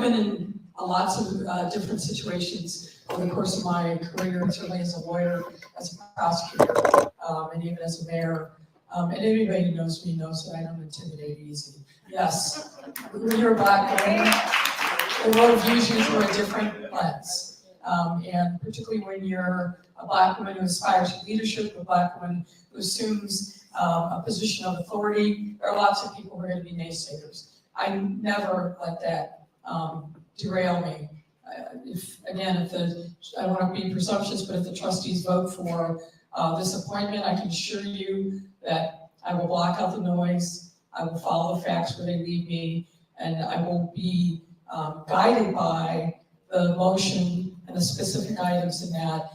been in lots of different situations over the course of my career, certainly as a lawyer, as a prosecutor, and even as a mayor. And anybody who knows me knows that I don't intimidate easy. Yes, when you're a Black woman, the world views you through a different lens. And particularly when you're a Black woman who aspires to leadership, a Black woman who assumes a position of authority, there are lots of people who are going to be naysayers. I never let that derail me. I want to be presumptuous, but if the trustees vote for this appointment, I can assure you that I will block out the noise, I will follow the facts where they lead me, and I will be guided by the motion and the specific items in that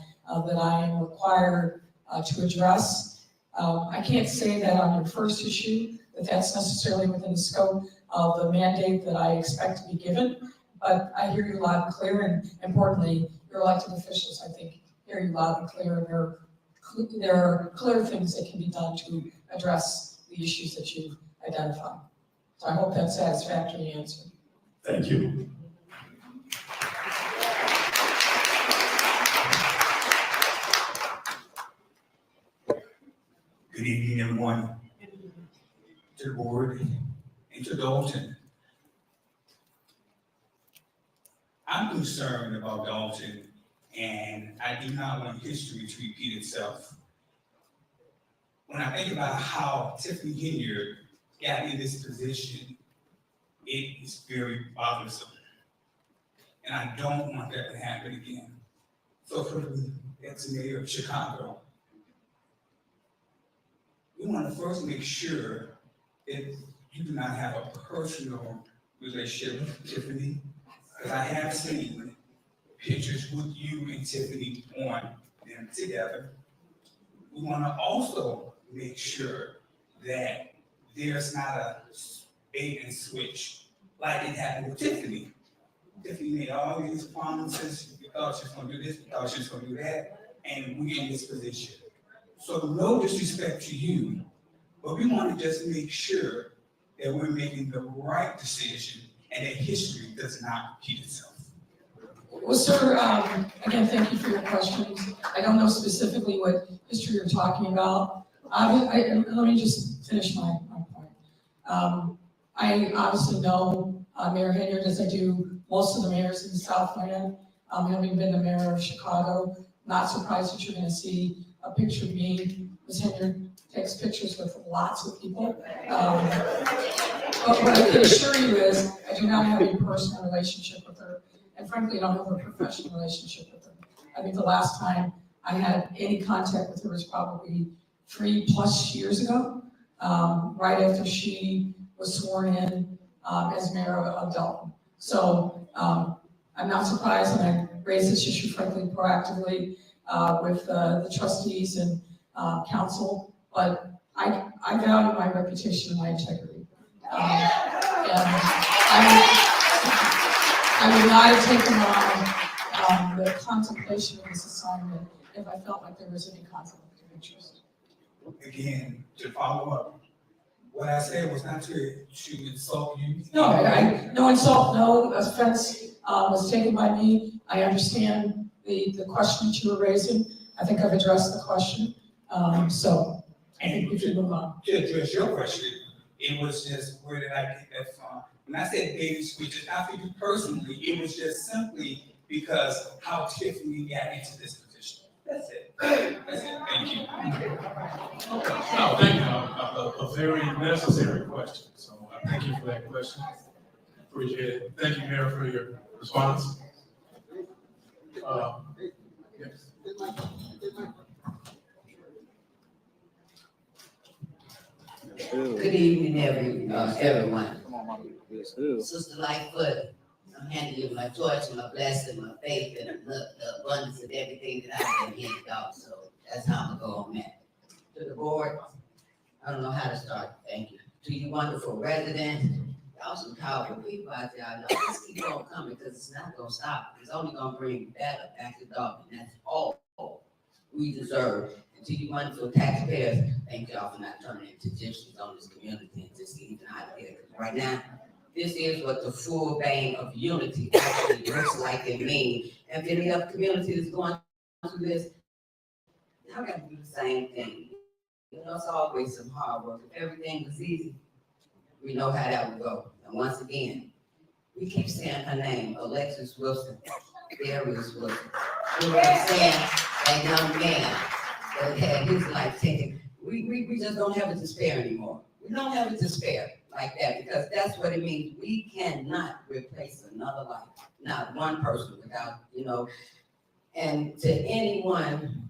that I am required to address. I can't say that on your first issue, that that's necessarily within the scope of the mandate that I expect to be given, but I hear you loud and clear, and importantly, your elected officials, I think, hear you loud and clear, and there are clear things that can be done to address the issues that you've identified. So I hope that's a satisfactory answer. Thank you. Good evening, everyone, to the board and to Dolton. I'm concerned about Dolton, and I do not want history to repeat itself. When I think about how Tiffany Henyard got in this position, it is very bothersome. And I don't want that to happen again. So for the ex-mayor of Chicago, we want to first make sure that you do not have a personal relationship with Tiffany, because I have seen pictures with you and Tiffany on them together. We want to also make sure that there's not a bait and switch like it happened with Tiffany. Tiffany made all these promises. We thought she was going to do this, we thought she was going to do that, and we're in this position. So no disrespect to you, but we want to just make sure that we're making the right decision and that history does not repeat itself. Well, sir, again, thank you for your questions. I don't know specifically what history you're talking about. Let me just finish my point. I obviously know Mayor Henyard, as I do most of the mayors in the Southland. Having been the mayor of Chicago, not surprised that you're going to see a picture of me. Ms. Henyard takes pictures with lots of people. But what I can assure you is I do not have a personal relationship with her. And frankly, I don't have a professional relationship with her. I think the last time I had any contact with her was probably 3+ years ago, right after she was sworn in as mayor of Dolton. So I'm not surprised, and I raised this issue frankly proactively with the trustees and council, but I value my reputation and my integrity. And I would not have taken on the contemplation of this assignment if I felt like there was any conflict of interest. Again, to follow up, what I said was not to insult you. No, no insult, no offense was taken by me. I understand the question that you were raising. I think I've addressed the question. So I think we should move on. To address your question, it was just, where did I get that from? When I said baby switches, not for you personally, it was just simply because how Tiffany got into this position. That's it. That's it. Thank you. No, thank you. A very necessary question. So I thank you for that question. Appreciate it. Thank you, Mayor, for your response. Yes. Good evening, everyone. Sister Lightfoot, I'm handing you my torch, my blessing, my faith, and the abundance of everything that I've been handed out. So that's how I'm gonna go on that. To the board, I don't know how to start. Thank you. To you wonderful residents, y'all some powerful people out there. I know just keep on coming because it's not gonna stop. It's only gonna bring better back to Dolton. That's all we deserve. And to you wonderful taxpayers, thank y'all for not turning into gypsies on this community and just leaving out of here. Right now, this is what the full bang of unity actually looks like and means. And if any other community is going through this, y'all gotta do the same thing. You know, it's always some hard work. If everything was easy, we know how that would go. And once again, we keep saying her name, Alexis Wilson, Darius Wilson. You know what I'm saying? That young man that had his life taken. We just don't have a despair anymore. We don't have a despair like that, because that's what it means. We cannot replace another life, not one person without, you know. And to anyone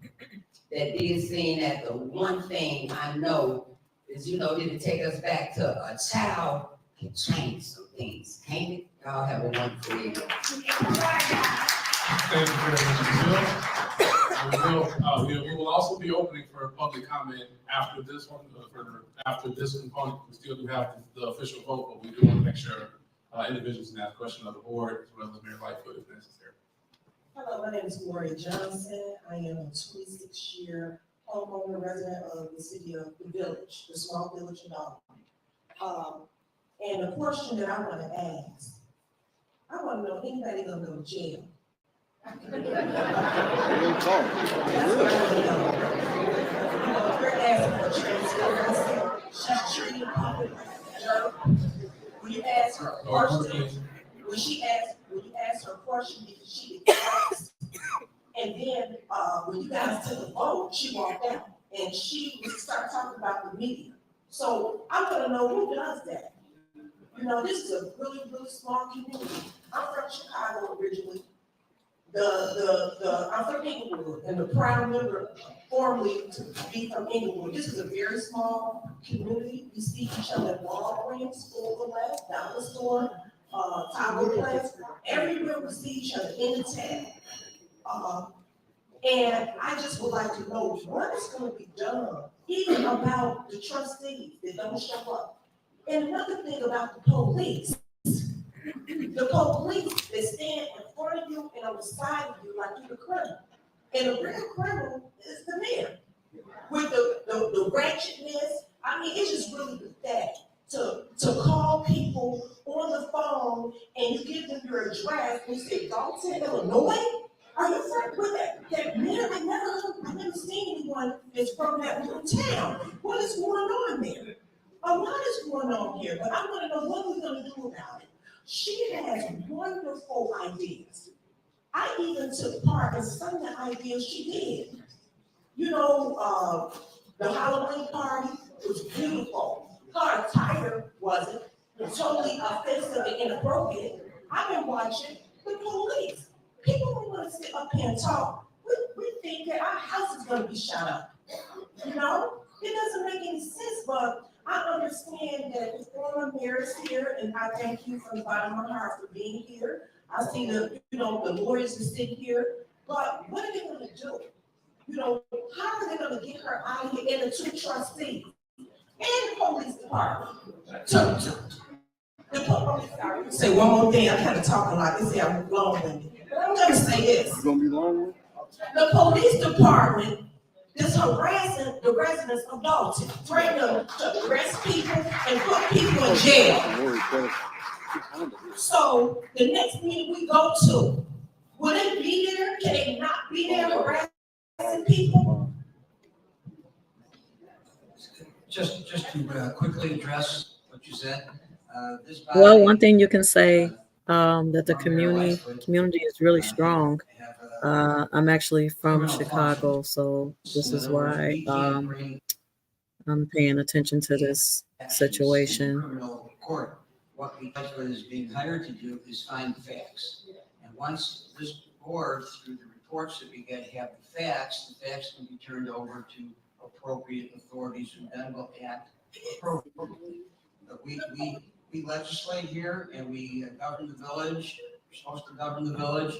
that did see that, the one thing I know is, you know, it'll take us back to a child can change some things, can't it? Y'all have a wonderful evening. Thank you very much, Bill. We will also be opening for public comment after this one, after this component. We still do have the official vote, but we do want to make sure individuals can ask questions of the board as well as Mayor Lightfoot if necessary. Hello, my name is Lori Johnson. I am a 26-year homeowner resident of the city of the village, the small village of Dolton. And the question that I want to ask, I want to know, anybody gonna go to jail? That's what I want to know. You know, if you're asking for transparency, she's treating people like a jerk. When you ask her a question, when you ask her a question because she didn't ask, and then when you guys took a vote, she walked out and she started talking about the media. So I want to know who does that. You know, this is a really, really small community. I'm from Chicago originally. I'm from Inglewood, and the proud member formerly to be from Inglewood. This is a very small community. We see each other at Walgreens, Overlap, Dollar Store, Taco Place. Everywhere we see each other in the town. And I just would like to know what is going to be done, even about the trustees that don't show up. And another thing about the police that stand in front of you and on the side of you like you're a criminal. And the real criminal is the mayor. With the ratchetness, I mean, it's just really pathetic to call people on the phone and you give them your address and you say, Dolton, Illinois? Are you friends with that mayor? I've never seen anyone that's from that little town. What is going on there? A lot is going on here, but I want to know what we're going to do about it. She has wonderful ideas. I even took part in some of the ideas she did. You know, the Halloween party was beautiful. Her attire wasn't. Totally offensive and inappropriate. I've been watching the police. People don't want to sit up here and talk. We think that our house is going to be shut up. You know, it doesn't make any sense, but I understand that the former mayor is here, and I thank you from the bottom of my heart for being here. I see the lawyers are sitting here, but what are they going to do? You know, how are they going to get her out of here, and the two trustees and the police department? The police, say one more thing. I'm kind of talking like this. I'm long-winded, but I'm going to say this. You gonna be long? The police department is harassing the residents of Dolton, threatening them to arrest people and put people in jail. So the next meeting we go to, will they be there? Can they not be there harassing people? Just to quickly address what you said. Well, one thing you can say that the community is really strong. I'm actually from Chicago, so this is why I'm paying attention to this situation. Criminal court. What Lightfoot is being hired to do is find the facts. And once this board, through the reports that we get, have the facts can be turned over to appropriate authorities who then will act appropriately. But we legislate here and we govern the village. We're supposed to govern the village.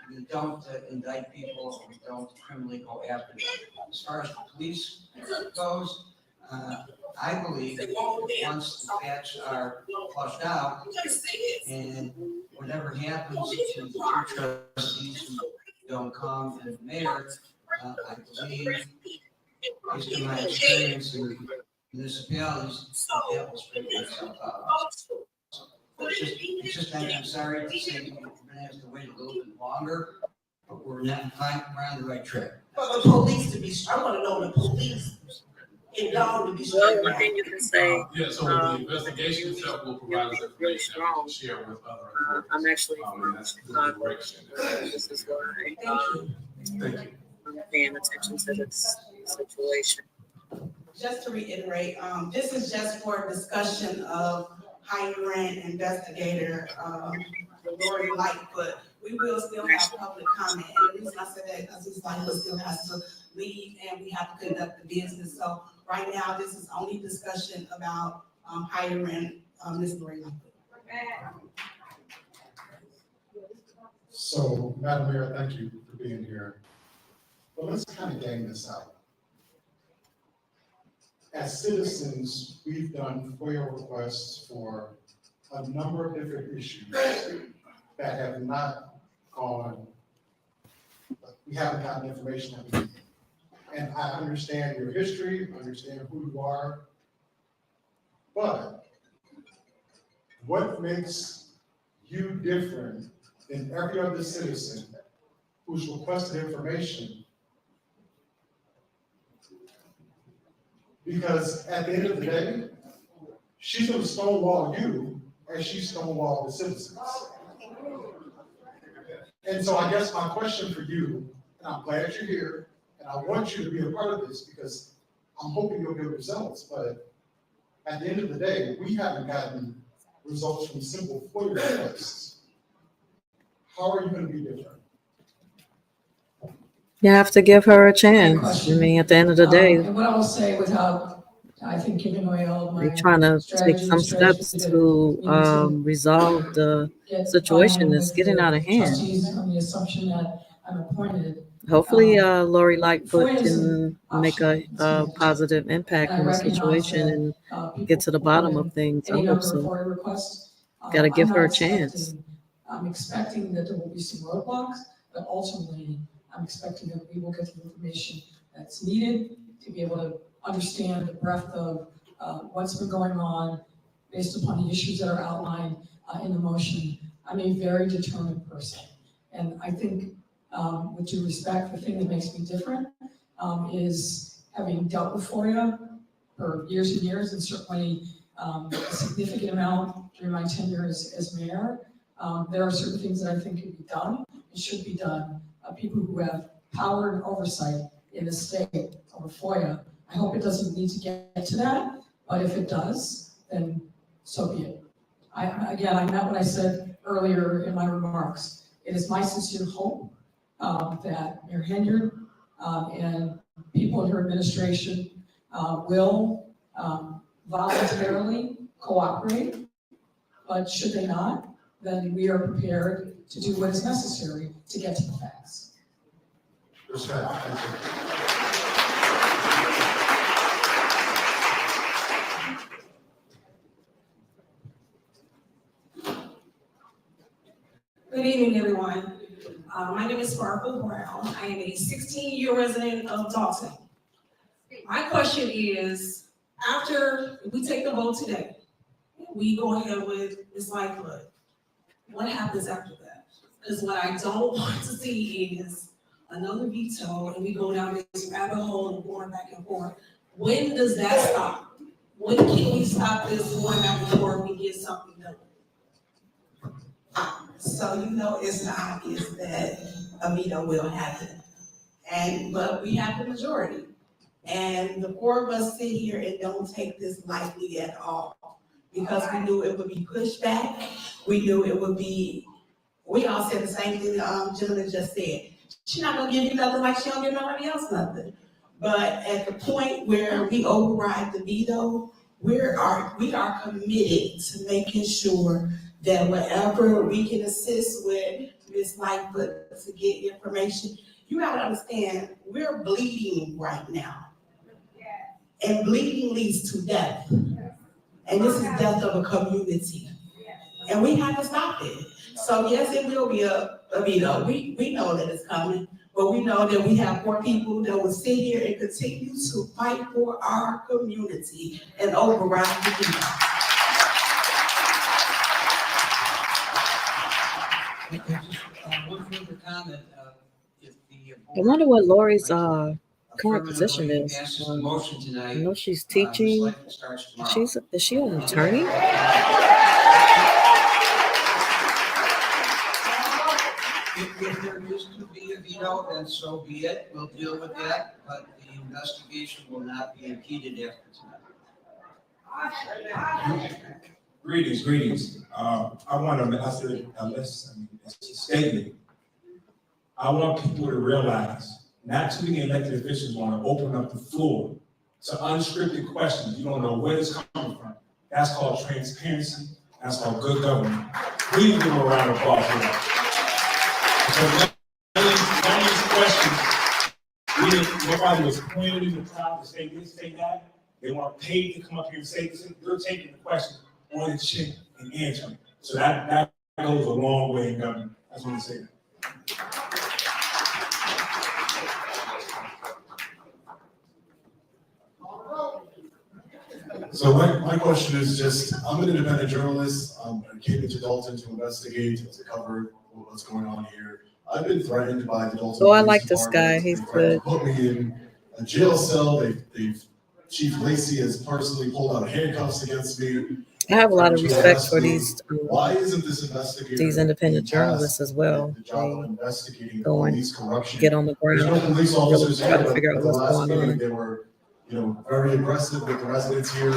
We don't indict people. We don't criminally go after them. As far as the police goes, I believe that once the facts are flushed out and whatever happens to the two trustees who don't come and the mayor, I believe, based on my experience in municipalities, that will straighten itself out. It's just, I'm sorry to say, we're gonna have to wait a little bit longer, but we're not, we're on the right track. For the police to be, I wanna know the police involved to be Well, straight one out. thing you can say, Yeah, so the investigation itself will provide us really information that we strong. can share with other. I'm actually and from that's the Chicago. direction. This is why Thank you. I'm paying attention to this situation. Just to reiterate, this is just for discussion of hiring investigator, Lori Lightfoot. We will still have public comment, and the reason I said that, because Ms. Lightfoot still has to leave, and we have to conduct the business. So right now, this is only discussion about, hiring, Ms. Lori Lightfoot. So, Madam Mayor, thank you for being here. But let's kind of game this out. As citizens, we've done FOIA requests for a number of different issues that have not gone, we haven't gotten information that we need. And I understand your history, understand who you are, but what makes you different than every other citizen who's requested information? Because at the end of the day, she's gonna stonewall you as she stonewalled the citizens. And so I guess my question for you, and I'm glad you're here, and I want you to be a part of this because I'm hoping you'll get results, but at the end of the day, we haven't gotten results from simple FOIA requests. How are you gonna be different? You have to give her a chance. I mean, at the end of the day, And what I will say without, I think, giving away all of my we're trying to take some strategies steps to to resolve the get situation buy-in that's with getting the out of hand. Trustees on the assumption that I'm appointed. Hopefully, Lori Lightfoot FOIA is an can make a positive impact And I on the recognize situation that, and people get to the bottom put of in things. I any hope number of so. FOIA requests. Gotta give I'm her a not chance. expecting- I'm expecting that there will be some roadblocks, but ultimately, I'm expecting that we will get the information that's needed to be able to understand the breadth of what's been going on based upon the issues that are outlined in the motion. I'm a very determined person. And I think, with due respect, the thing that makes me different is having dealt with FOIA for years and years, and certainly a significant amount during my tenure as mayor. There are certain things that I think could be done and should be done. People who have power and oversight in the state over FOIA. I hope it doesn't need to get to that, but if it does, then so be it. I meant what I said earlier in my remarks. It is my sincere hope that Mayor Henyard and people in her administration will voluntarily cooperate, but should they not, then we are prepared to do what is necessary to get to the facts. Respect, thank you. Good evening, everyone. My name is Sparkle Brown. I am a 16-year resident of Dolton. My question is, after we take the vote today, we go ahead with Ms. Lightfoot, what happens after that? Because what I don't want to see is another veto and we go down this rabbit hole of going back and forth. When does that stop? When can we stop this going back and forth and get something done? So you know it's not obvious that a veto will happen. But we have the majority. And the four of us sit here and don't take this lightly at all. Because we knew it would be pushed back. We knew it would be, we all said the same thing the gentleman just said. She's not gonna give you nothing like she don't give nobody else nothing. But at the point where we override the veto, we are committed to making sure that whatever we can assist with Ms. Lightfoot to get information, you gotta understand, we're bleeding right now. And bleeding leads to death. And this is death of a community. And we have to stop it. So yes, it will be a veto. We know that it's coming. But we know that we have more people that will sit here and continue to fight for our community and override the people. One further comment, if the. I wonder what Lori's current affirmatively position is. passes the motion I tonight, know she's the teaching. cycle starts tomorrow. Is she an attorney? If there is to be a veto, then so be it, we'll deal with that, but the investigation will not be impeded after tonight. Greetings. I want to, it's a statement. I want people to realize, not too many elected officials want to open up the floor to unscripted questions. You don't know where it's coming from. That's called transparency. That's called good government. Please give them a round of applause for that. Because none of these questions, nobody was pointed in the trial to say this, say that. They weren't paid to come up here and say this. They're taking the question on the chin and answering. So that goes a long way in government. I just want to say that. So my question is just, I'm an independent journalist. I came into Dolton to investigate, to cover what's going on here. I've been threatened by the Dolton. Oh, I Police like this guy. Department. He's They threatened good. to put me in a jail cell. Chief Lacey has personally pulled out handcuffs against me. I have a lot of respect for Why isn't this investigator? these independent being tasked journalists as well. with the job of They investigating go and police corruption? get on the There's no ground, police officers try here, to but figure out at the what's last going meeting, on. they were, very aggressive with the residents here.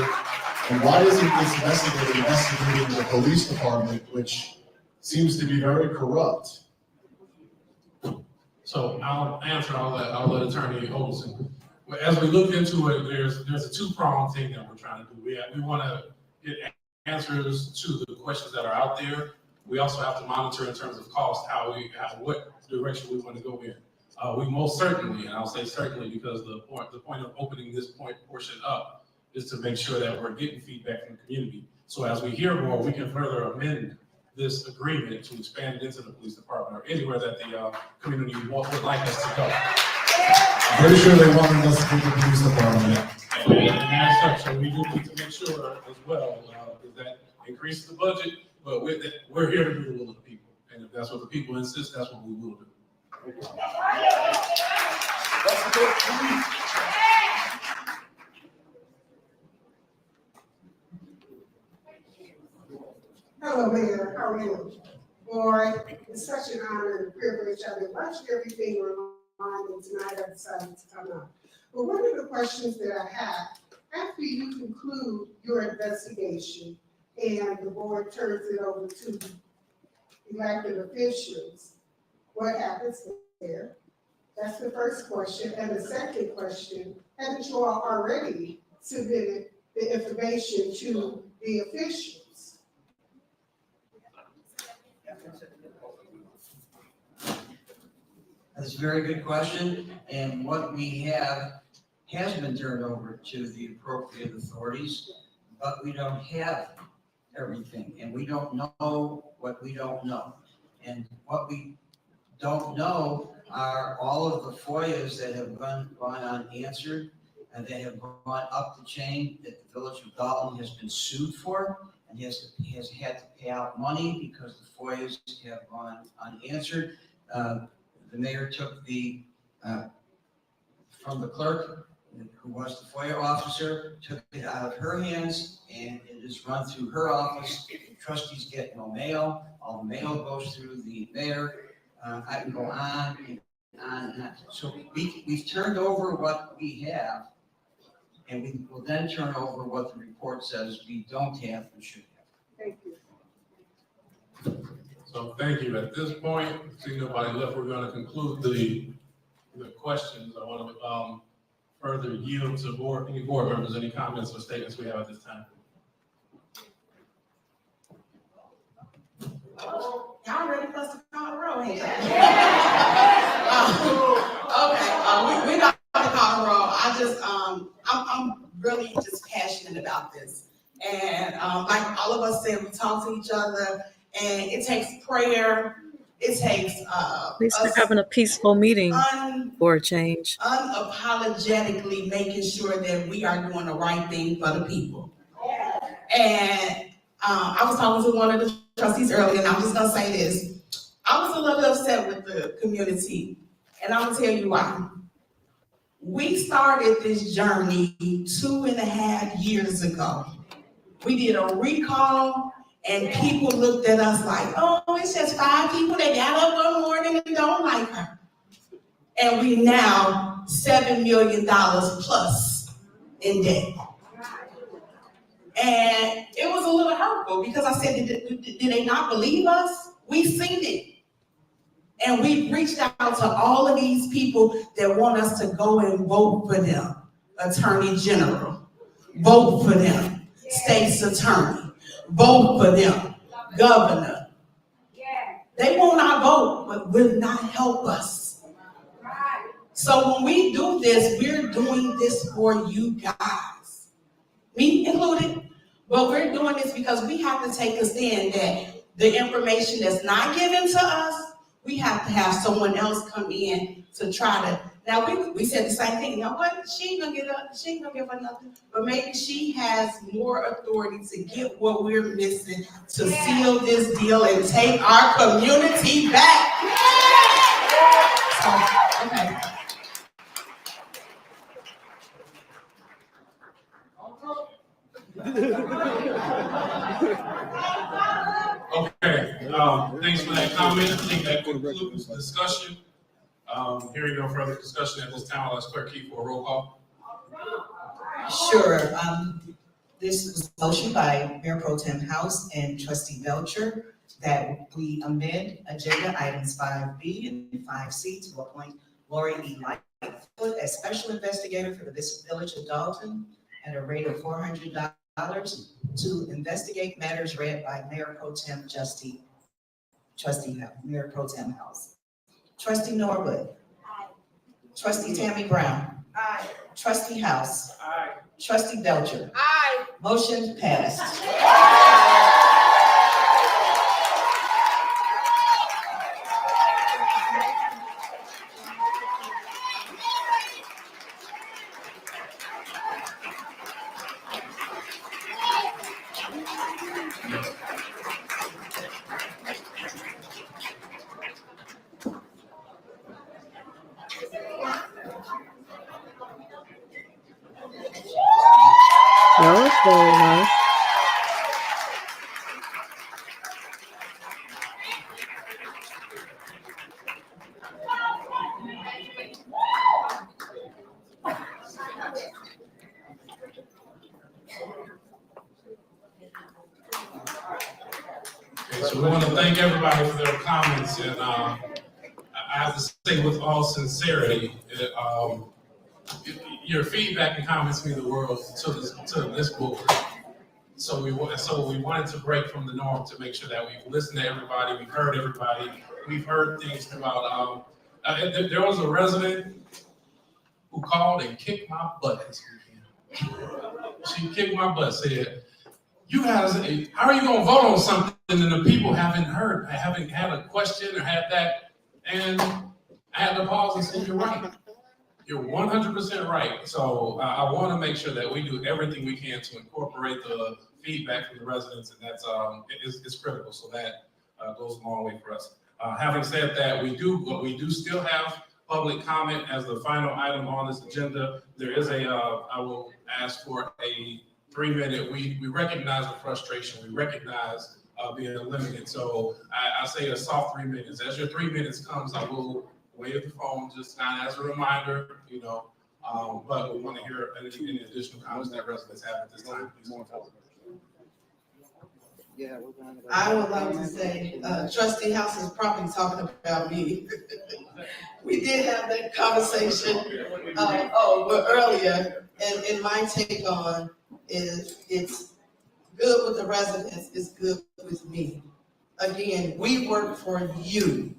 And why isn't this investigating the police department, which seems to be very corrupt? So I'll let Attorney Olson. As we look into it, there's a two-pronged thing that we're trying to do. We want to get answers to the questions that are out there. We also have to monitor in terms of cost, what direction we want to go in. We most certainly, and I'll say certainly because the point of opening this portion up is to make sure that we're getting feedback from the community. So as we hear more, we can further amend this agreement to expand it into the police department or anywhere that the community would like us to go. I'm pretty sure they wanted us to do the police department. And as such, so we do need to make sure as well that increases the budget, but we're here to do the will of the people. And if that's what the people insist, that's what we will do. Hello, Mayor. How are you? Boy, it's such an honor and privilege. I've been watching everything online, and tonight I decided to come out. But one of the questions that I have, after you conclude your investigation and the board turns it over to elected officials, what happens there? That's the first question. And the second question, haven't you all already submitted the information to the officials? That's a very good question, and what we have has been turned over to the appropriate authorities, but we don't have everything, and we don't know what we don't know. And what we don't know are all of the FOIAs that have gone unanswered and that have gone up the chain that the village of Dolton has been sued for and has had to pay out money because the FOIAs have gone unanswered. The mayor took from the clerk, who was the FOIA officer, took it out of her hands, and it is run through her office. The trustees get no mail. All the mail goes through the mayor. I can go on and on and on. So we've turned over what we have, and we will then turn over what the report says we don't have and should have. Thank you. So thank you. At this point, seeing nobody left, we're going to conclude the questions. I want to further yield to any board members, any comments or statements we have at this time. Y'all ready for us to call the roll? Hey, we're not gonna call the roll. I'm really just passionate about this. And like all of us said, we talk to each other, and it takes prayer it takes, At least they're us having a peaceful meeting for a change. unapologetically making sure that we are doing the right thing for the people. And I was talking to one of the trustees earlier, and I'm just gonna say this. I was a little upset with the community, and I'm gonna tell you why. We started this journey 2.5 years ago. We did a recall, and people looked at us like, oh, it's just 5 people that got up one morning and don't like her. And we now $7 million plus in debt. And it was a little hurtful because I said, did they not believe us? We seen it. And we reached out to all of these people that want us to go and vote for them. Attorney General, vote for them. State's Attorney, vote for them. Governor. They will not vote, but will not help us. So when we do this, we're doing this for you guys. Me included. But we're doing this because we have to take a stand that the information that's not given to us, we have to have someone else come in to try to. Now we said the same thing. You know what? She ain't gonna get up. She ain't gonna give her nothing. But maybe she has more authority to get what we're missing to seal this deal and take our community back. So, okay. Okay, thanks for that comment. I think that concludes the discussion. Hearing no further discussion at this time, I'll ask Clerk Key for a roll call. Sure. This was a motion by Mayor Pro Tem House and Trustee Belcher that we amend agenda items 5B and 5C to appoint Lori Lightfoot as special investigator for the Village of Dolton at a rate of $400 to investigate matters read by Mayor Pro Tem Mayor Pro Tem House. Trustee Norwood. Aye. Trustee Tammy Brown. Aye. Trustee House. Aye. Trustee Belcher. Aye. Motion passed. That was very nice. Okay, so we want to thank everybody for their comments, and I have to say with all sincerity, your feedback and comments mean the world to this board. So we wanted to break from the norm to make sure that we've listened to everybody, we've heard everybody, we've heard things throughout. There was a resident who called and kicked my butt this weekend. She kicked my butt, said, "You guys, how are you gonna vote on something and the people haven't had a question or had that?" And I had to pause and say, "You're right. You're 100% right." So I want to make sure that we do everything we can to incorporate the feedback from the residents, and that's it's critical. So that goes a long way for us. Having said that, we do still have public comment as the final item on this agenda. There is I will ask for a 3-minute. We recognize the frustration. We recognize being limited. So I say a soft 3 minutes. As your 3 minutes comes, I will wave the phone just kind of as a reminder, but we want to hear any additional comments that residents have at this time. I would like to say, Trustee House is probably talking about me. We did have that conversation, but earlier, and my take on is it's good with the residents, it's good with me. Again, we work for you.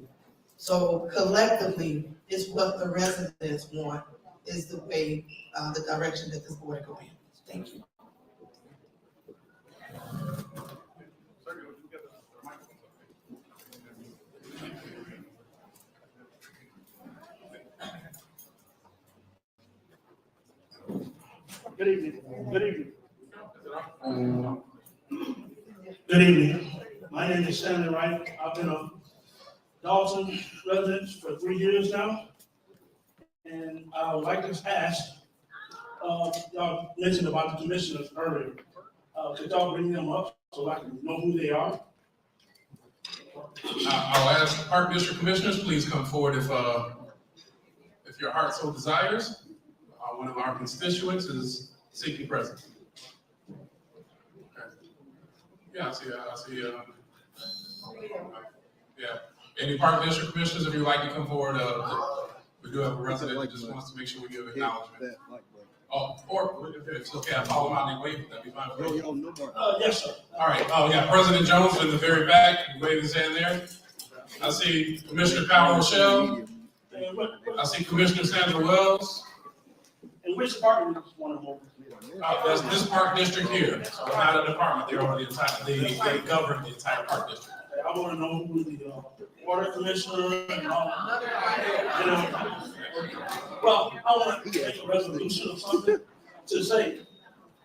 So collectively, is what the residents want, is the way, the direction that this board will go in. Thank you. Good evening. Good evening. Good evening. My name is Stanley Wright. I've been a Dolton resident for 3 years now. And I would like to ask, y'all mentioned about the commissioners earlier. Could y'all bring them up so I can know who they are? I'll ask Park District Commissioners, please come forward if your heart so desires. One of our constituents is seeking presence. Okay. Yeah, I see, yeah. Any Park District Commissioners, if you'd like to come forward, we do have a resident that just wants to make sure we give acknowledgement. Oh, or if it's okay, I follow them out and wave, that'd be fine for you. Yes, sir. All right, oh yeah, President Jones in the very back, wave his hand there. I see Commissioner Powell Rochelle. I see Commissioner Sandra Wells. And which department is one of them? That's this park district here, so it's not a department, they're over the entire, they govern the entire park district. I want to know who the water commissioner and all. You know, well, I want to make a resolution or something to say,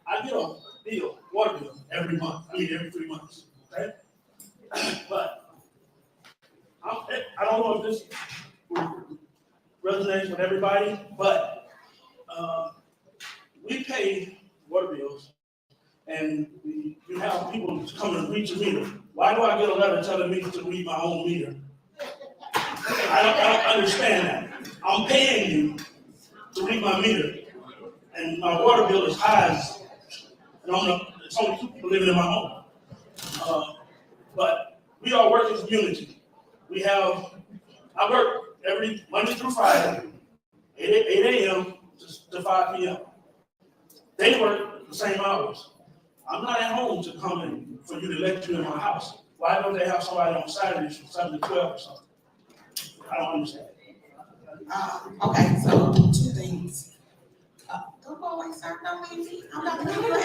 I get a bill, water bill every month, every 3 months, okay? But I don't know if this resonates with everybody, but we pay water bills and you have people come and read your meter. Why do I get a letter telling me to read my own meter? I don't understand that. I'm paying you to read my meter, and my water bill is high as, and it's only 2 people living in my home. But we are a working community. I work every Monday through Friday, 8 a.m. to 5 p.m. They work the same hours. I'm not at home to come in for you to let you in my house. Why don't they have somebody on Saturdays from 7 to 12 or something? I don't understand. Okay, so 2 things. Don't go away, sir, don't leave me. I'm not gonna give you an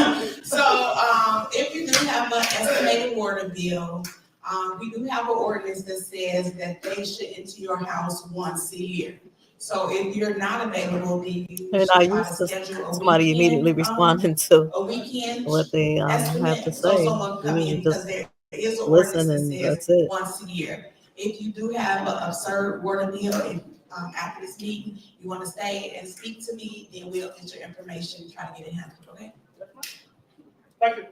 answer. So, if you do have an estimated water bill, we do have an ordinance that says that they should enter your house once a year. So if you're not available, then you And should I try used to to schedule somebody immediately responding to a weekend what they have to estimate, so say. someone come You in, just because there is an listen ordinance and that that's says it. once a year. If you do have an absurd water bill, if, after this meeting, you wanna stay and speak to me, then we'll get your information, try to get it handled, okay? Thank you.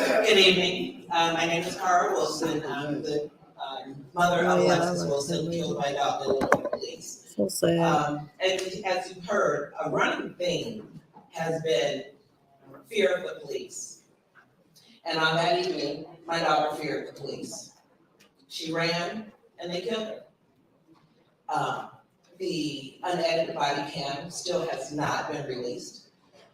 Good evening. My name is Cara Wilson. I'm the mother of Alexis Wilson, killed by Dolton police. So sad. And as you've heard, a running theme has been fear of the police. And on that evening, my daughter feared the police. She ran and they killed her. The unedited body cam still has not been released.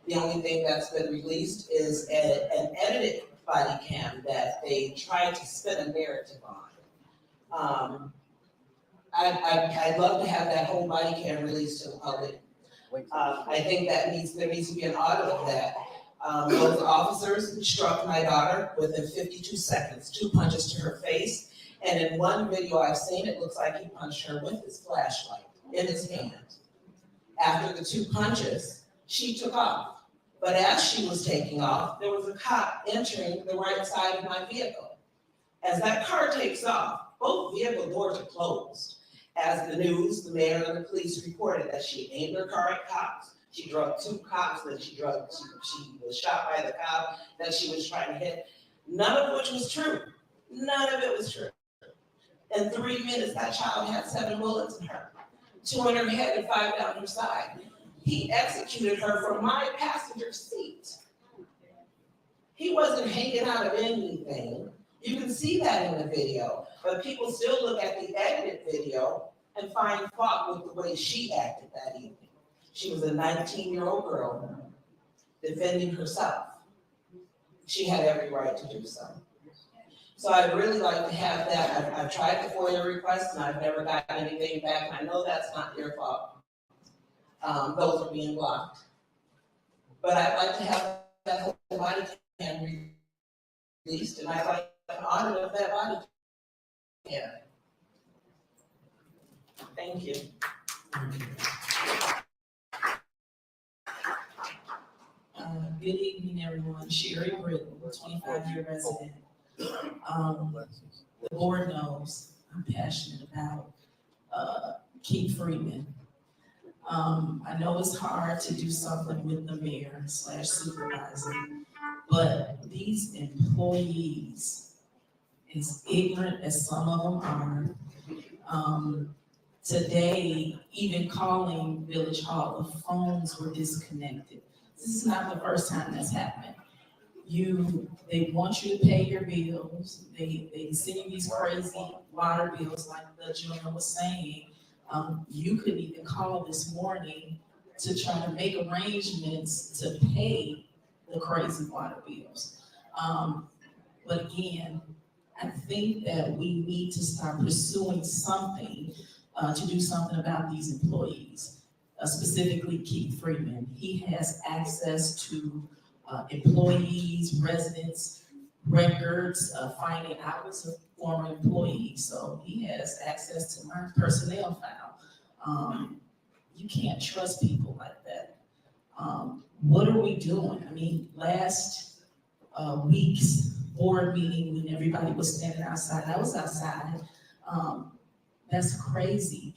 The only thing that's been released is an edited body cam that they tried to spin a narrative on. I'd love to have that whole body cam released to the public. I think there needs to be an audit of that. Those officers struck my daughter within 52 seconds, 2 punches to her face. And in one video I've seen, it looks like he punched her with his flashlight in his hand. After the 2 punches, she took off. But as she was taking off, there was a cop entering the right side of my vehicle. As that car takes off, both vehicle doors are closed. As the news, the mayor and the police reported that she aimed her car at cops. She drugged 2 cops, then she was shot by the cop that she was trying to hit. None of which was true. None of it was true. In 3 minutes, that child had 7 bullets in her, 2 in her head and 5 down her side. He executed her from my passenger seat. He wasn't hanging out of anything. You can see that in the video, but people still look at the edited video and find fault with the way she acted that evening. She was a 19-year-old girl defending herself. She had every right to do so. So I'd really like to have that. I've tried the FOIA request and I've never gotten anything back. And I know that's not your fault. those are being blocked. But I'd like to have that whole body cam released, and I'd like an audit of that body cam. Thank you. Good evening, everyone. Sherry Britton, 25-year resident. The board knows I'm passionate about Keith Freeman. I know it's hard to do something with the mayor / supervisor, but these employees, as ignorant as some of them are, today, even calling Village Hall, the phones were disconnected. This is not the first time that's happened. They want you to pay your bills. They send you these crazy water bills like the gentleman was saying. You could even call this morning to try to make arrangements to pay the crazy water bills. But again, I think that we need to start pursuing something to do something about these employees, specifically Keith Freeman. He has access to employees, residents, records, finding I was a former employee, so he has access to my personnel file. You can't trust people like that. What are we doing? I mean, last week's board meeting when everybody was standing outside, I was outside. That's crazy.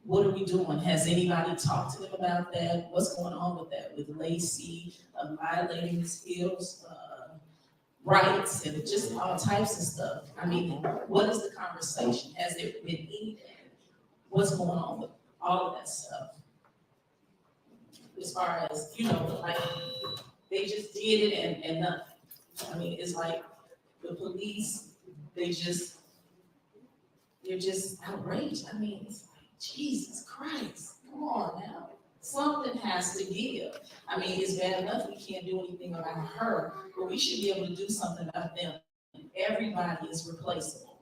What are we doing? Has anybody talked to them about that? What's going on with that? With Lacey violating skills, rights, and just all types of stuff. I mean, what is the conversation? Has there been anything? What's going on with all of that stuff? As far as, like, they just did it and nothing. I mean, it's like the police, they're just outraged. I mean, it's like, Jesus Christ, come on now. Something has to give. I mean, it's bad enough we can't do anything about her, but we should be able to do something about them. Everybody is replaceable.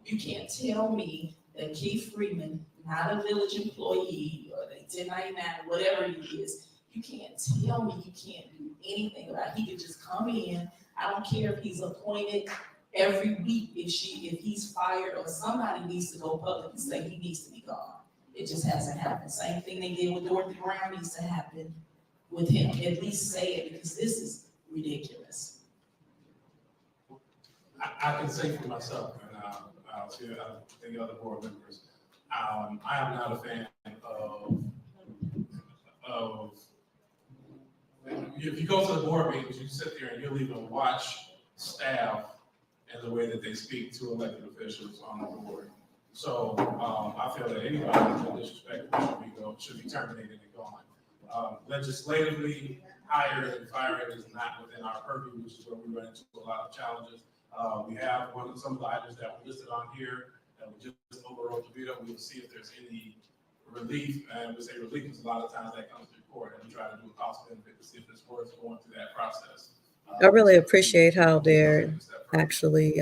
You can't tell me that Keith Freeman, not a village employee, or the 1099, whatever he is, you can't tell me you can't do anything about it. He could just come in. I don't care if he's appointed every week, if he's fired, or somebody needs to go public and say he needs to be gone. It just hasn't happened. Same thing they did with Dorothy Brown needs to happen with him. At least say it, because this is ridiculous. I can say for myself, and I'll see the other board members, I am not a fan of if you go to the board meetings, you sit there and you'll even watch staff and the way that they speak to elected officials on the board. So I feel that anybody who's disrespectful should be terminated and gone. Legislatively, hiring and firing is not within our purview, which is where we run into a lot of challenges. We have some of the items that were listed on here that we just overrode the veto. We'll see if there's any relief, and we say relief because a lot of times that comes to court, and we try to do a cost benefit to see if it's worth going through that process. I really appreciate how they're actually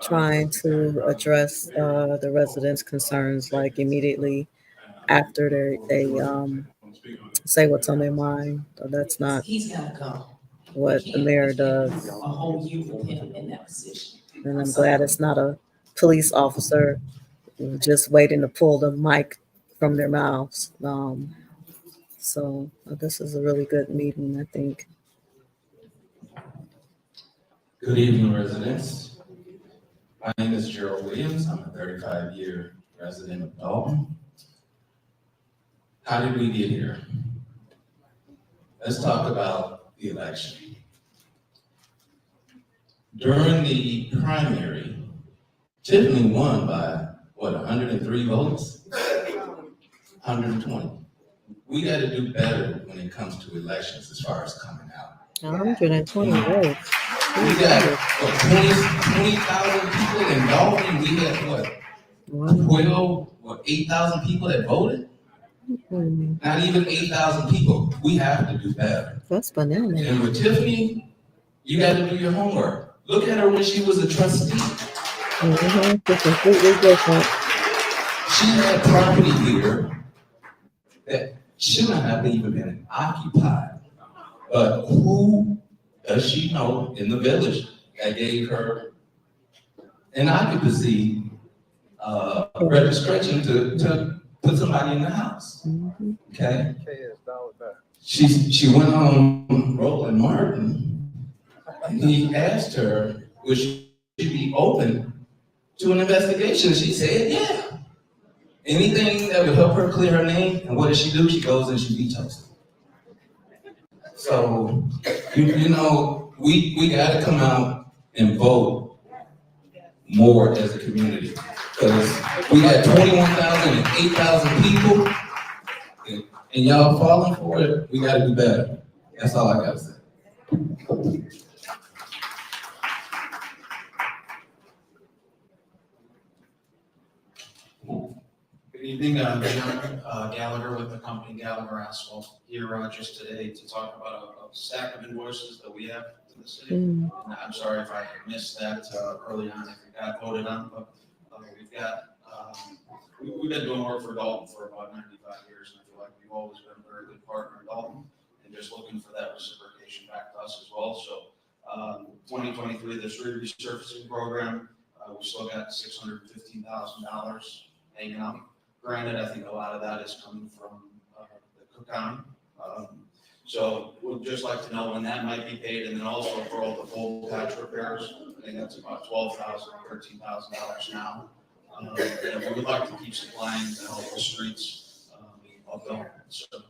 trying to address the residents' concerns, like immediately after they say what's on their mind. So that's not He's gotta go. what the mayor does. A whole year with him in that position. And I'm glad it's not a police officer just waiting to pull the mic from their mouths. So this is a really good meeting, I think. Good evening, residents. My name is Gerald Williams. I'm a 35-year resident of Dolton. How did we get here? Let's talk about the election. During the primary, Tiffany won by, 103 votes? 120. We got to do better when it comes to elections as far as coming out. 120 votes. We got 20,000 people in Dolton. We had 8,000 people that voted? Not even 8,000 people. We have to do better. That's bananas. And with Tiffany, you got to do your homework. Look at her when she was a trustee. It's completely different. She had property here that shouldn't have even been occupied. But who does she know in the village that gave her an occupancy registration to put somebody in the house? Okay? She went on Roland Martin, and he asked her, would she be open to an investigation? She said, yeah. Anything that would help her clear her name. And what does she do? She goes and she vetoes it. So, you know, we gotta come out and vote more as a community. Because we got 21,000 and 8,000 people, and y'all falling for it, we gotta do better. That's all I gotta say. Good evening, John Gallagher with the company Gallagher Asphalt, here just today to talk about a stack of invoices that we have in the city. And I'm sorry if I missed that early on, if it got voted on, but we've got, we've been doing work for Dolton for about 95 years, and I feel like we've always been a very good partner in Dolton, and just looking for that reciprocation back to us as well. So 2023, the street resurfacing program, we still got $615,000 hanging out. Granted, I think a lot of that is coming from the Cook County. So we'd just like to know when that might be paid, and then also for all the full patch repairs, I think that's about $12,000, $13,000 now. And we would like to keep supplying to help the streets of Dolton. So.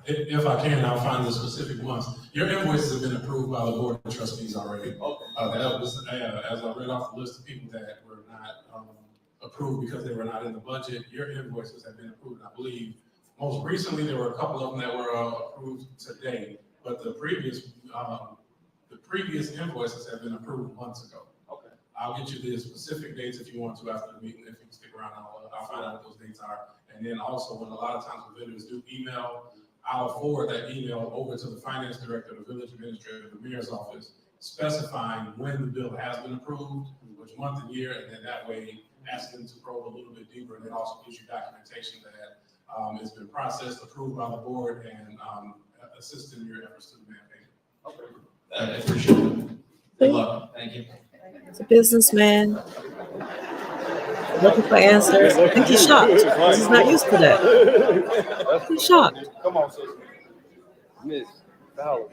If I can, I'll find the specific ones. Your invoices have been approved by the board of trustees already. That was, as I read off the list of people that were not approved because they were not in the budget, your invoices have been approved. I believe most recently there were a couple of them that were approved today, but the previous invoices have been approved months ago. Okay. I'll get you the specific dates if you want to after the meeting. If you can stick around, I'll find out what those dates are. And then also, when a lot of times the vendors do email, I'll forward that email over to the finance director, the village administrator, the mayor's office, specifying when the bill has been approved, which month and year, and then that way ask them to probe a little bit deeper, and then also gives you documentation that it's been processed, approved by the board, and assist in your efforts to demand payment. Okay. I appreciate it. Good luck. Thank you. It's a businessman looking for answers. I think he's shocked because he's not used to that. He's shocked. Come on, sister. Miss Fowler.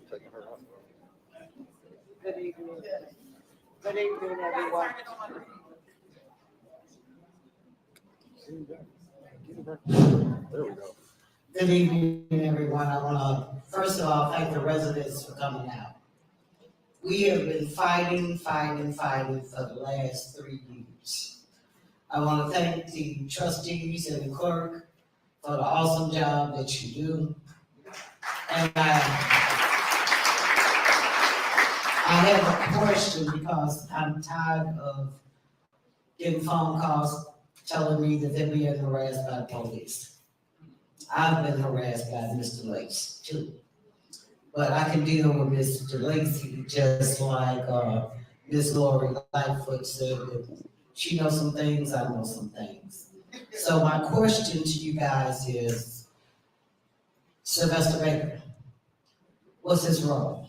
Taking her out. Good evening. Good evening, everyone. There we go. Good evening, everyone. I want to, first of all, thank the residents for coming out. We have been fighting for the last 3 years. I want to thank the trustees and the clerk for the awesome job that you do. And I have a question because I'm tired of getting phone calls telling me that they're being harassed by the police. I've been harassed by Mr. Lace too. But I can deal with Mr. Lacy just like Ms. Lori Lightfoot said that she knows some things, I know some things. So my question to you guys is, Sylvester Baker, what's his role?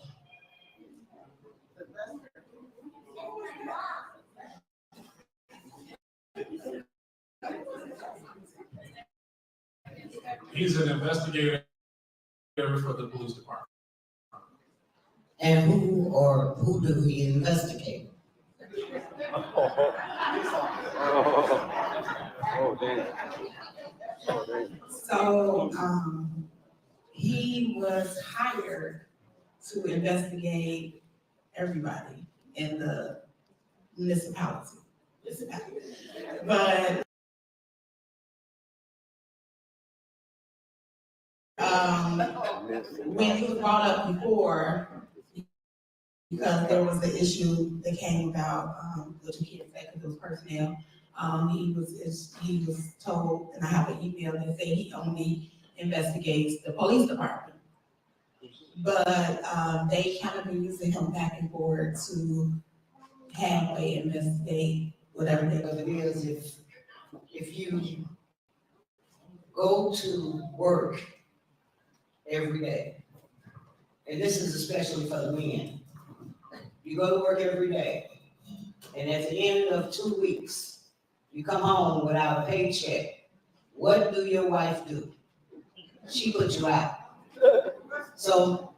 He's an investigator for the police department. And who do he investigate? So, he was hired to investigate everybody in the municipality. But when he was brought up before, because there was the issue that came about, which we can't say because it was personnel, he was told, and I have an email that say he only investigates the police department. But they kind of been using him back and forth to halfway investigate whatever it is. If if you go to work every day, and this is especially for the men, you go to work every day, and at the end of 2 weeks, you come home without a paycheck, what do your wife do? She puts you out. So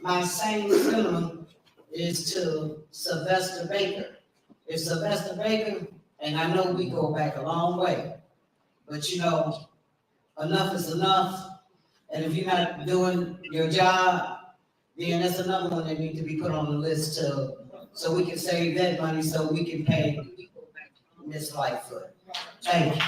my same sentiment is to Sylvester Baker. If Sylvester Baker, and I know we go back a long way, but you know, enough is enough. And if you're not doing your job, then that's another one that needs to be put on the list too, so we can save that money so we can pay Ms. Lightfoot. Thank you.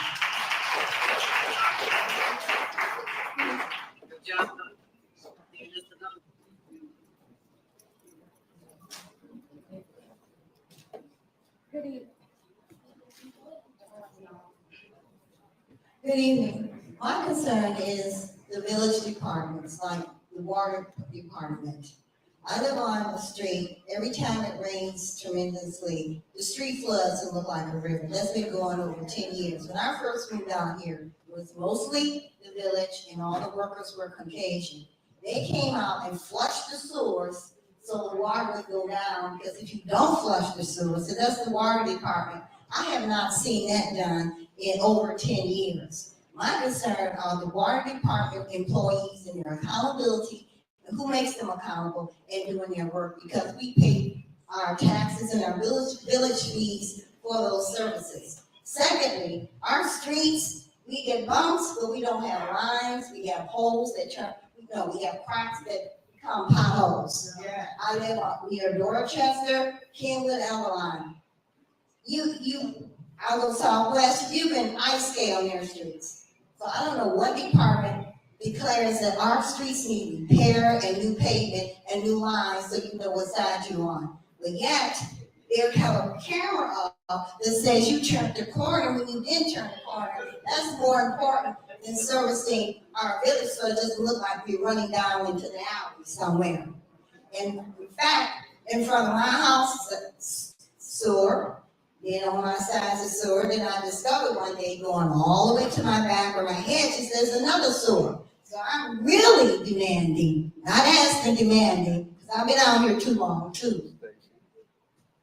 Good evening. My concern is the village departments, like the water department. I live on the street. Every time it rains tremendously, the street floods and look like a river. That's been going over 10 years. When I first moved out here, it was mostly the village and all the workers were Caucasian. They came out and flushed the sewers so the water would go down, because if you don't flush the sewers, so that's the water department. I have not seen that done in over 10 years. My concern are the water department employees and their accountability, and who makes them accountable and doing their work, because we pay our taxes and our village fees for those services. Secondly, our streets, we get bumps, but we don't have lines, we have holes that turn, we have cracks that become potholes. Yeah. I live near Dorchester, Kenwood, Eveline. I go southwest, you can ice skate on their streets. So I don't know what department declares that our streets need repair and new pavement and new lines so you know what side you're on. But yet, they'll have a camera up that says you turned the corner when you didn't turn the corner. That's more important than servicing our village so it doesn't look like we're running down into the alley somewhere. And in fact, in front of my house is a sewer. Then on my side is a sewer. Then I discovered one day going all the way to my back where my hedges, there's another sewer. So I'm really demanding, not asking, demanding, because I've been out here too long too.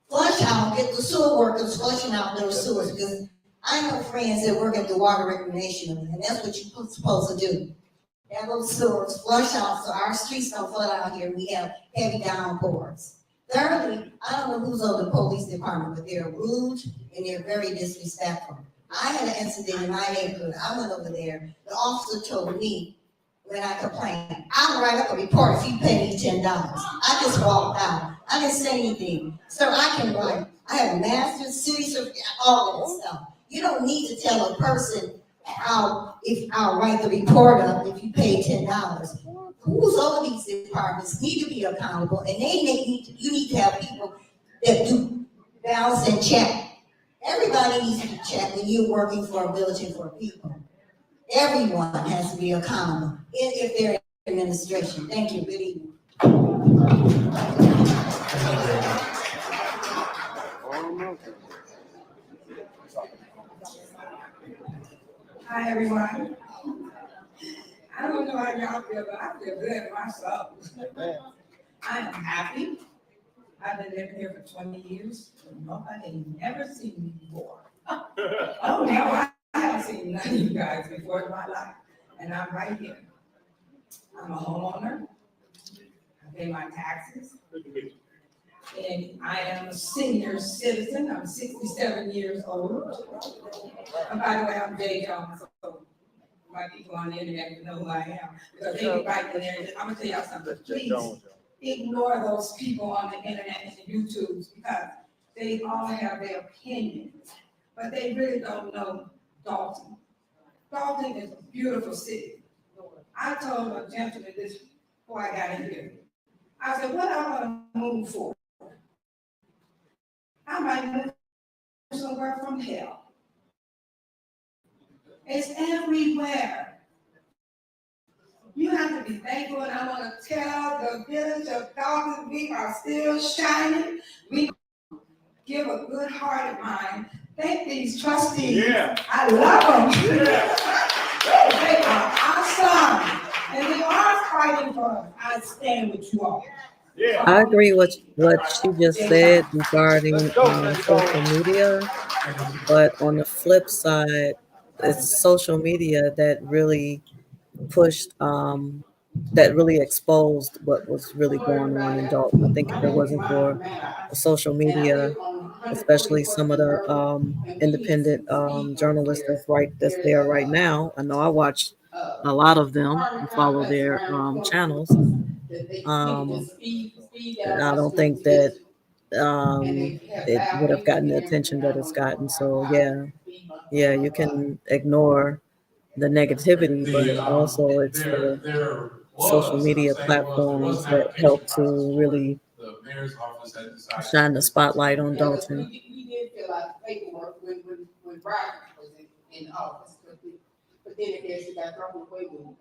Flush out, get the sewer workers flushing out those sewers, because I know friends that work at the water reclamation, and that's what you're supposed to do. Have those sewers flush out so our streets don't flood out here. We have heavy downpours. Thirdly, I don't know who's on the police department, but they're rude and they're very disrespectful. I had an incident in my neighborhood. I went over there. The officer told me when I complained, I'll write up a report if you pay me $10. I just walked out. I didn't say anything. Sir, I can write. I have a master's, city certificate, all that stuff. You don't need to tell a person I'll write the report up if you pay $10. Who's over these departments need to be accountable, and you need to have people that do balance and check. Everybody needs to be checked when you're working for a village and for people. Everyone has to be accountable if they're in administration. Thank you. Good evening. Hi, everyone. I don't know how y'all feel, but I feel good myself. I am happy. I've been living here for 20 years. Nobody ain't never seen me before. Oh, no, I haven't seen none of you guys before in my life. And I'm right here. I'm a homeowner. I pay my taxes. And I am a senior citizen. I'm 67 years old. And by the way, I'm Jay Jones, so my people on the internet know who I am. Because they be right in there. I'm gonna tell y'all something. Please ignore those people on the internet and the YouTubes, because they all have their opinions, but they really don't know Dolton. Dolton is a beautiful city. I told a gentleman this before I got in here. I said, what I want to move for? I might move somewhere from hell. It's everywhere. You have to be thankful, and I want to tell the village of Dolton, we are still shining. We give a good heart of mine thank these trustees. Yeah. I love them. Yeah. They are awesome, and they are fighting for us. I stand with you all. Yeah. I agree with what she just said regarding social media, but on the flip side, it's social media that really pushed, that really exposed what was really going on in Dalton. I think if it wasn't for the social media, especially some of the independent journalists that's there right now. I know I watch a lot of them and follow their channels. I don't think that it would have gotten the attention that it's gotten. So yeah, you can ignore the negativity, but also it's the There social was, and I'm media saying was platforms an that help application process to where really the mayor's office had decided. shine the spotlight on Yeah, 'cause Dolton. we did fill out the paperwork when Roger was in office, but then it actually got thrown away when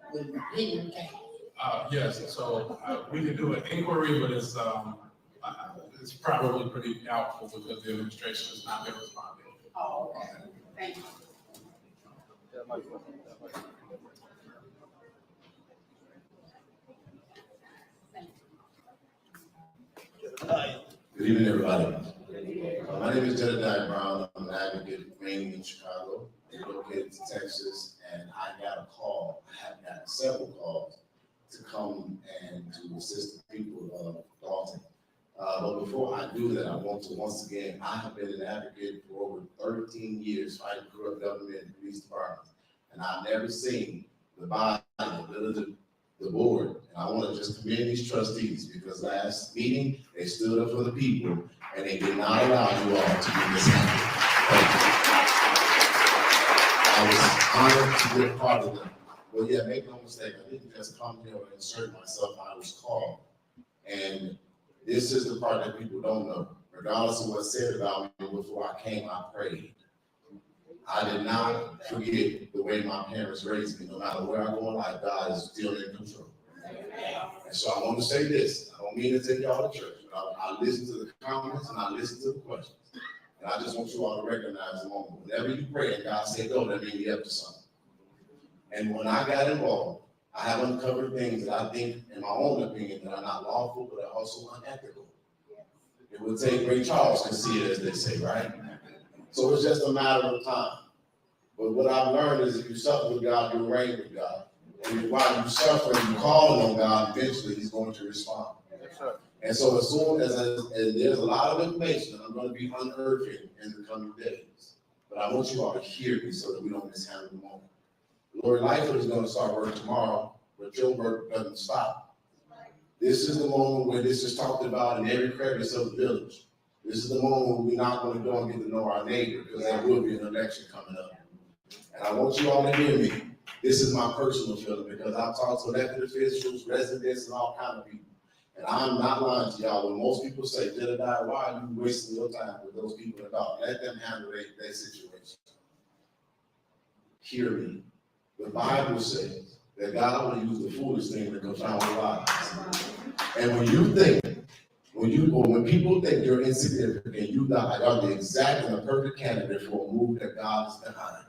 Henyard came. Yes, so we can do an inquiry, but it's probably pretty doubtful because the administration has not been responding. Oh, okay, thank you. Good evening, everybody. My name is Jedediah Brown. I'm an advocate mainly in Chicago, located in Texas, and I got a call. I have gotten several calls to come and to assist the people of Dolton. But before I do that, I want to once again, I have been an advocate for over 13 years fighting corrupt government and police departments, and I've never seen the body, the board. And I want to just commend these trustees because last meeting, they stood up for the people and they did not allow you all to do this. I was honored to be a part of them. But yeah, make no mistake, I didn't just come here and insert myself. I was called. And this is the part that people don't know. Regardless of what's said about me before I came, I prayed. I did not forget the way my parents raised me. No matter where I go in life, God is still in control. And so I want to say this. I don't mean to take y'all to church. I listen to the comments and I listen to the questions. And I just want you all to recognize the moment. Whenever you pray and God said go, that means you're up to something. And when I got involved, I have uncovered things that I think, in my own opinion, that are not lawful, but are also unethical. It would take Ray Charles to see it, as they say, right? So it's just a matter of time. But what I've learned is if you suffer with God, you reign with God. And while you suffer and you call on God, eventually He's going to respond. And so as soon as there's a lot of information that I'm going to be unearthing in the coming days, but I want you all to hear me so that we don't mishandle the moment. Lori Lightfoot is going to start work tomorrow, but your work doesn't stop. This is the moment where this is talked about in every crevice of the village. This is the moment when we're not going to go and get to know our neighbor because there will be an election coming up. And I want you all to hear me. This is my personal feeling because I've talked to elected officials, residents, and all kinds of people. And I'm not lying to y'all. When most people say, Jedediah, why are you wasting your time with those people at all? Let them handle their situation. Hear me. The Bible says that God will use the foolish thing to confound the wise. And when people think you're insignificant, you are the exact and the perfect candidate for a move that God is behind.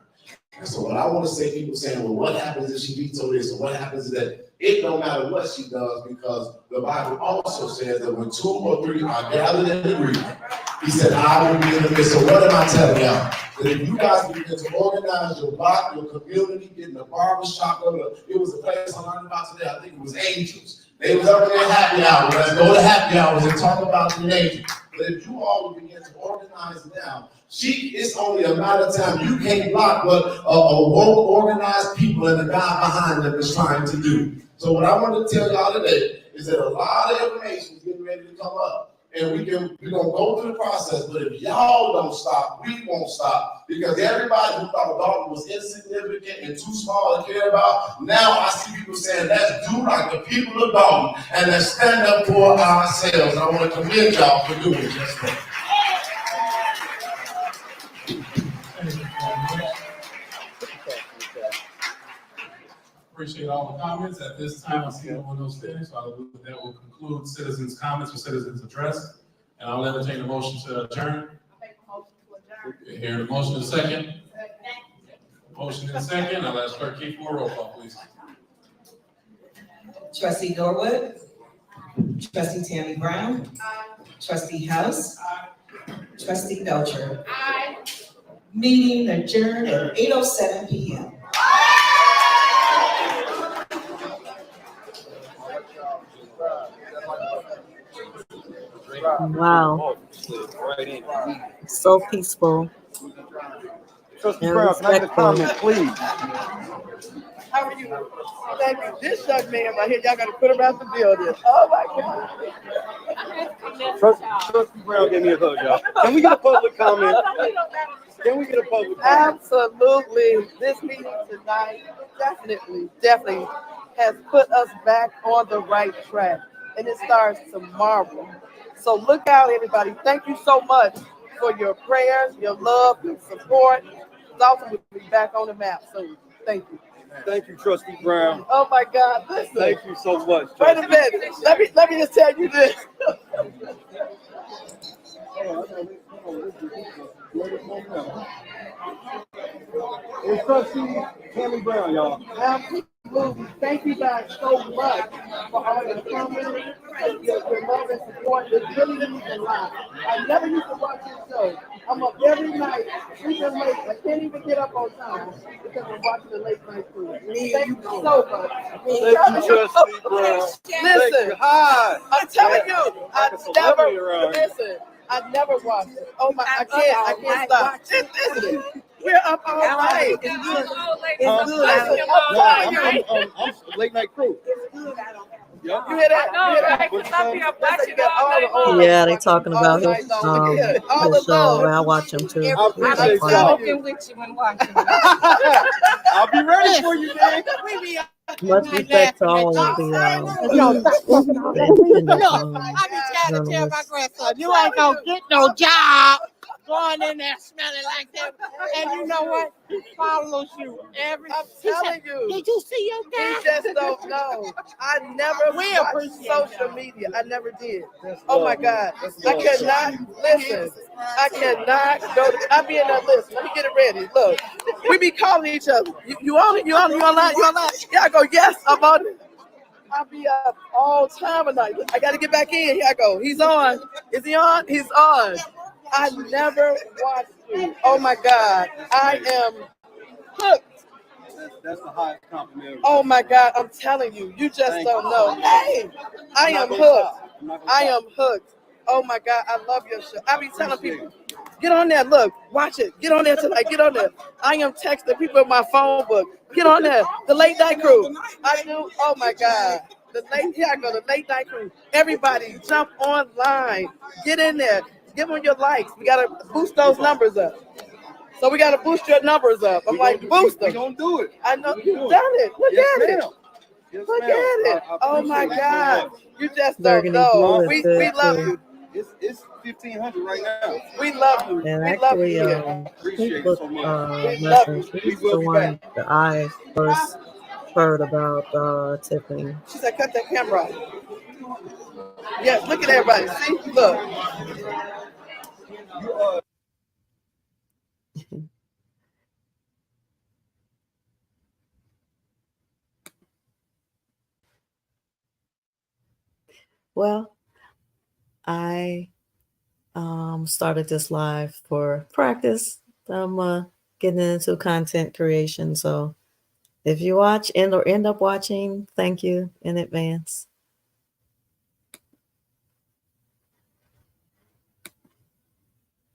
And so what I want to say, people saying, well, what happens if she vetoes this? Or what happens is that it don't matter what she does because the Bible also says that when 2 or 3 are gathered in agreement, He said, I will be in the midst. So what am I telling y'all? That if you guys begin to organize your block, your community, get in the barbershop, it was a place I learned about today, I think it was Angels. They was up there happy hour. Let's go to happy hours and talk about the nation. But if you all would begin to organize now, it's only a matter of time. You can't block what a woke, organized people and the guy behind them is trying to do. So what I want to tell y'all today is that a lot of information is getting ready to come up. And we're going to go through the process, but if y'all don't stop, we won't stop. Because everybody who thought Dolton was insignificant and too small to care about, now I see people saying, let's do like the people of Dolton and let's stand up for ourselves. And I want to commend y'all for doing just that. Appreciate all the comments. At this time, I see no one else standing, so that will conclude citizens' comments or citizens' address. And I'll entertain a motion to adjourn. Hear the motion in a second. Motion in a second. I'll ask Clerk Keith for a roll call, please. Trustee Norwood. Trustee Tammy Brown. Trustee House. Trustee Belcher. Meeting adjourned at 8:07 p.m. Wow. So peaceful. Trustee and Brown, can I get a respectful. comment, please? How are you? Thank you. This young man right here, y'all gotta put him out the building. Oh my God. Trustee Brown, give me a hug, y'all. Can we get a public comment? Can we get a public comment? Absolutely. This meeting tonight definitely has put us back on the right track. And it starts tomorrow. So look out, everybody. Thank you so much for your prayers, your love, your support. Dolton will be back on the map soon. Thank you. Thank you, Trustee Brown. Oh my God, listen. Thank you so much. Wait a minute. Let me just tell you this. It's Trustee Tammy Brown, y'all. Absolutely. Thank you guys so much for all your comments, your love and support. It really didn't even lie. I never used to watch this show. I'm up every night, sleeping late. I can't even get up on time because I'm watching the late night crew. Thank you so much. Thank you, Trustee Brown. Listen, hi. I'm telling you, I never watched it. Oh my, I can't stop. Listen, we're up all night. It's good. It's good. I'm late night crew. You hear that? You hear that? Yeah, they talking about his show. I watch him too. I appreciate y'all. with you when watching. I'll be ready for you, man. Much respect to all of grandson, you ain't gonna get no job going in there smelling like that. And you know what? He follows you every. I'm telling you. Did you see your guy? You just don't know. I never watched social media. I never did. Oh my God. I cannot listen. I cannot go to. I be in that list. Let me get it ready. Look, we be calling each other. You on it? You on it? You online? You online? Yeah, I go. Yes, I'm on it. I be up all time of night. I got to get back in. Here I go. He's on. Is he on? He's on. I never watched you. Oh my God. I am hooked. That's the highest compliment. Oh my God. I'm telling you. You just don't know. Hey, I am hooked. I am hooked. Oh my God. I love your show. I be telling people, get on there. Look, watch it. Get on there tonight. Get on there. I am texting people in my phone book. Get on there. The late night crew. I do. Oh my God. Here I go. The late night crew. Everybody jump online. Get in there. Give them your likes. We got to boost those numbers up. So we got to boost your numbers up. I'm like, boost them. We're going to do it. I know you've done it. Look at it. Look at it. Oh my God. You just don't know. We love you. It's 1,500 right now. We love you. And We love you. actually, he put message. He's the one that I first heard about Tiffany. She said, cut that camera off. Yes, look at everybody. See? Look. Well, I started this live for practice. I'm getting into content creation. So if you watch or end up watching, thank you in advance.